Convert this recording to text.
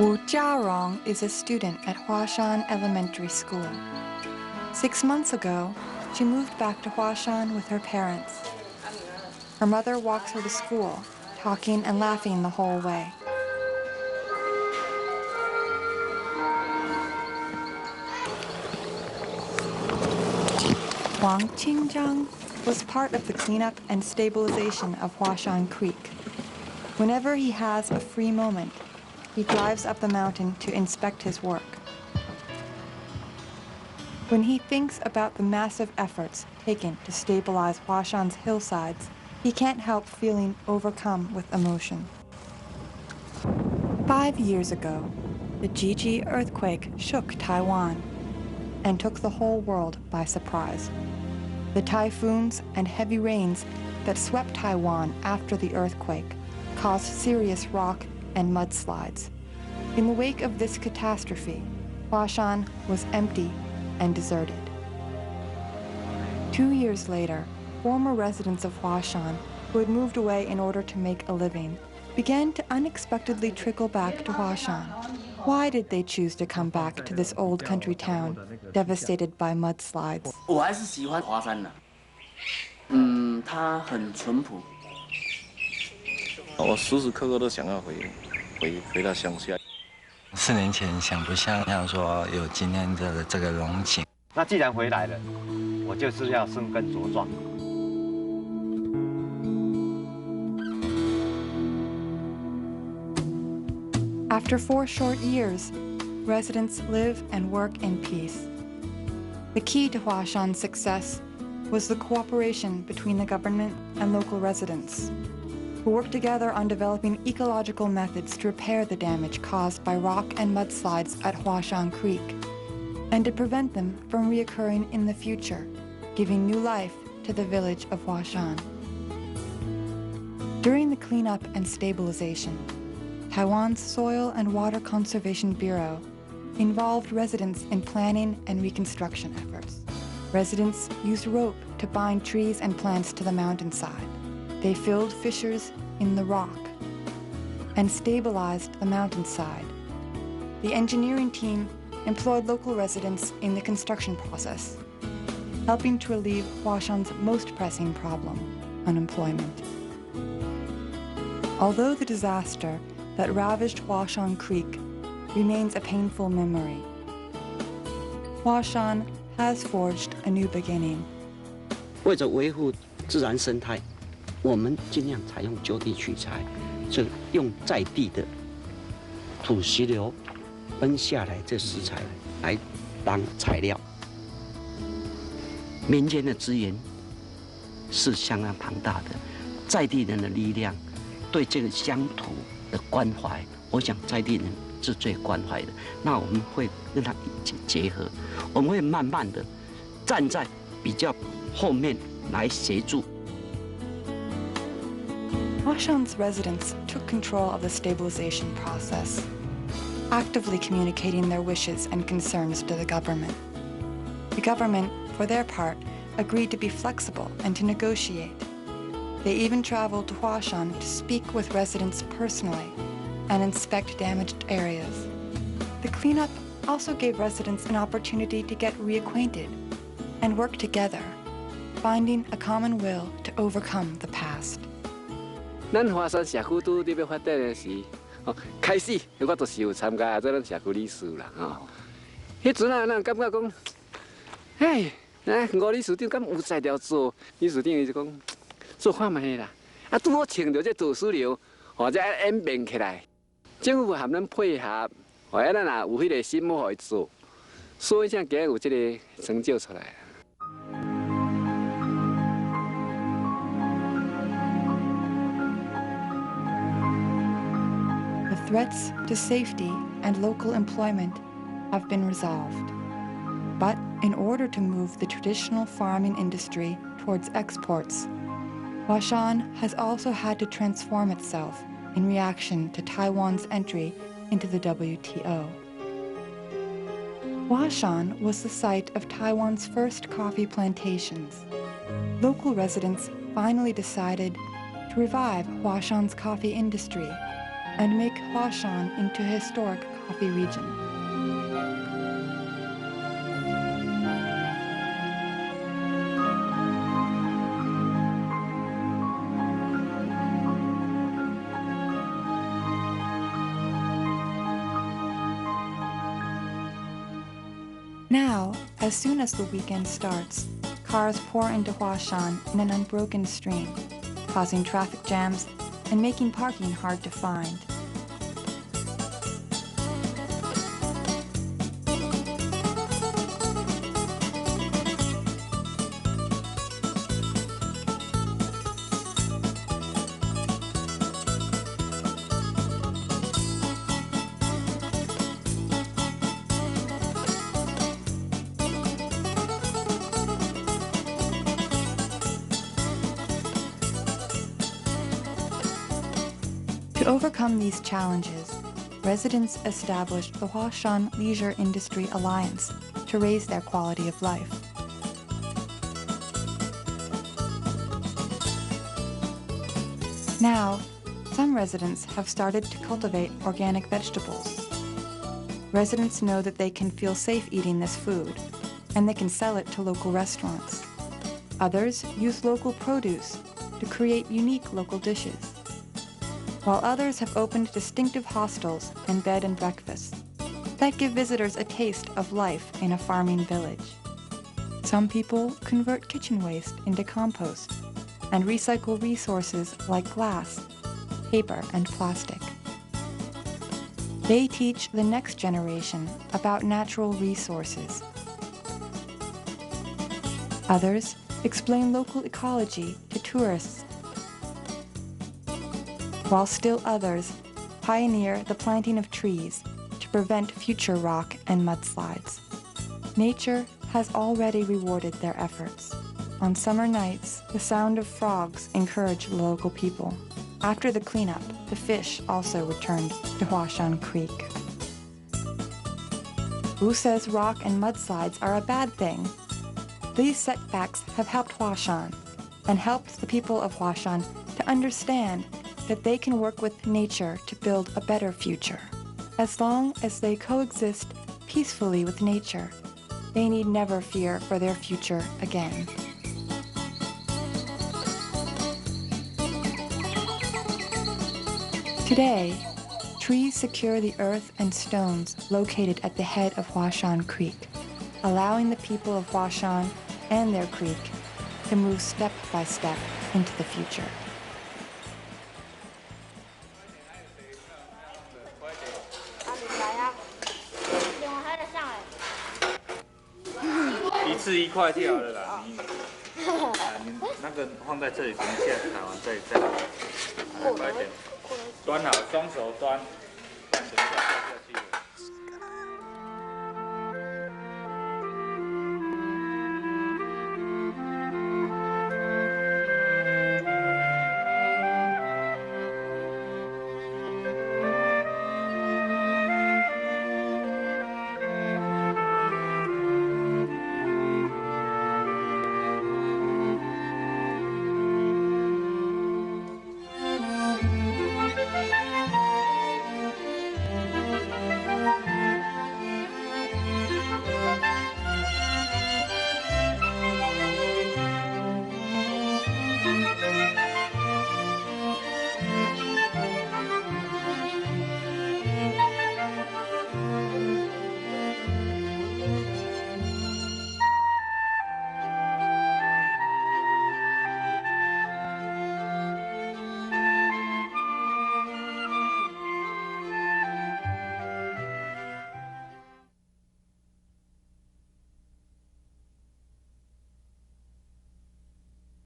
Wu Jiarong is a student at Hwashan Elementary School. 6 months ago, she moved back to Hwashan with her parents. Her mother walks her to school, talking and laughing the whole way. Wang Qingzhang was part of the cleanup and stabilization of Hwashan Creek. Whenever he has a free moment, he drives up the mountain to inspect his work. When he thinks about the massive efforts taken to stabilize Hwashan's hillsides, he can't help feeling overcome with emotion. 5 years ago, the Jiji earthquake shook Taiwan and took the whole world by surprise. The typhoons and heavy rains that swept Taiwan after the earthquake caused serious rock and mudslides. In the wake of this catastrophe, Hwashan was empty and deserted. 2 years later, former residents of Hwashan, who had moved away in order to make a living, began to unexpectedly trickle back to Hwashan. Why did they choose to come back to this old country town, devastated by mudslides? 我还是喜欢华山的，它很淳朴。我时时刻刻都想要回到乡下。4年前想不像说有今天的这个荣景。那既然回来了，我就是要生根茁壮。After 4 short years, residents live and work in peace. The key to Hwashan's success was the cooperation between the government and local residents, who worked together on developing ecological methods to repair the damage caused by rock and mudslides at Hwashan Creek, and to prevent them from reoccurring in the future, giving new life to the village of Hwashan. During the cleanup and stabilization, Taiwan's Soil and Water Conservation Bureau involved residents in planning and reconstruction efforts. Residents used rope to bind trees and plants to the mountainside. They filled fissures in the rock and stabilized the mountainside. The engineering team employed local residents in the construction process, helping to relieve Hwashan's most pressing problem, unemployment. Although the disaster that ravaged Hwashan Creek remains a painful memory, Hwashan has forged a new beginning. 为了维护自然生态，我们尽量采用就地取材，就用在地的土石流分下来这食材来当材料。民间的资源是相当庞大的，在地人的力量对这个乡土的关怀，我想在地人是最关怀的。那我们会跟他一起结合，我们会慢慢的站在比较后面来协助。Hwashan's residents took control of the stabilization process, actively communicating their wishes and concerns to the government. The government, for their part, agreed to be flexible and to negotiate. They even traveled to Hwashan to speak with residents personally and inspect damaged areas. The cleanup also gave residents an opportunity to get reacquainted and work together, finding a common will to overcome the past. 咱华山社区拄伫要发展的时，开始我就是有参加做咱社区理事啦，迄阵啊，咱感觉讲，吴理事长敢有才调做，理事长伊就讲。 做看卖啦，拄好穿着这土石流，或者演变起来，政府含咱配合，或者咱也有迄个心要互伊做，所以才今日有这个成就出来。The threats to safety and local employment have been resolved, but in order to move the traditional farming industry towards exports, Hwashan has also had to transform itself in reaction to Taiwan's entry into the WTO. Hwashan was the site of Taiwan's first coffee plantations. Local residents finally decided to revive Hwashan's coffee industry and make Hwashan into a historic coffee region. Now, as soon as the weekend starts, cars pour into Hwashan in an unbroken stream, causing traffic jams and making parking hard to find. To overcome these challenges, residents established the Hwashan Leisure Industry Alliance to raise their quality of life. Now, some residents have started to cultivate organic vegetables. Residents know that they can feel safe eating this food, and they can sell it to local restaurants. Others use local produce to create unique local dishes, while others have opened distinctive hostels and bed and breakfasts that give visitors a taste of life in a farming village. Some people convert kitchen waste into compost and recycle resources like glass, paper, and plastic. They teach the next generation about natural resources. Others explain local ecology to tourists, while still others pioneer the planting of trees to prevent future rock and mudslides. Nature has already rewarded their efforts. On summer nights, the sound of frogs encouraged the local people. After the cleanup, the fish also returned to Hwashan Creek. Wu says rock and mudslides are a bad thing. These setbacks have helped Hwashan and helped the people of Hwashan to understand that they can work with nature to build a better future. As long as they coexist peacefully with nature, they need never fear for their future again. Today, trees secure the earth and stones located at the head of Hwashan Creek, allowing the people of Hwashan and their creek to move step by step into the future. 一次1块就好了啦。你那个放在这里，等一下打完再来，快点，端好，双手端，等一下下去。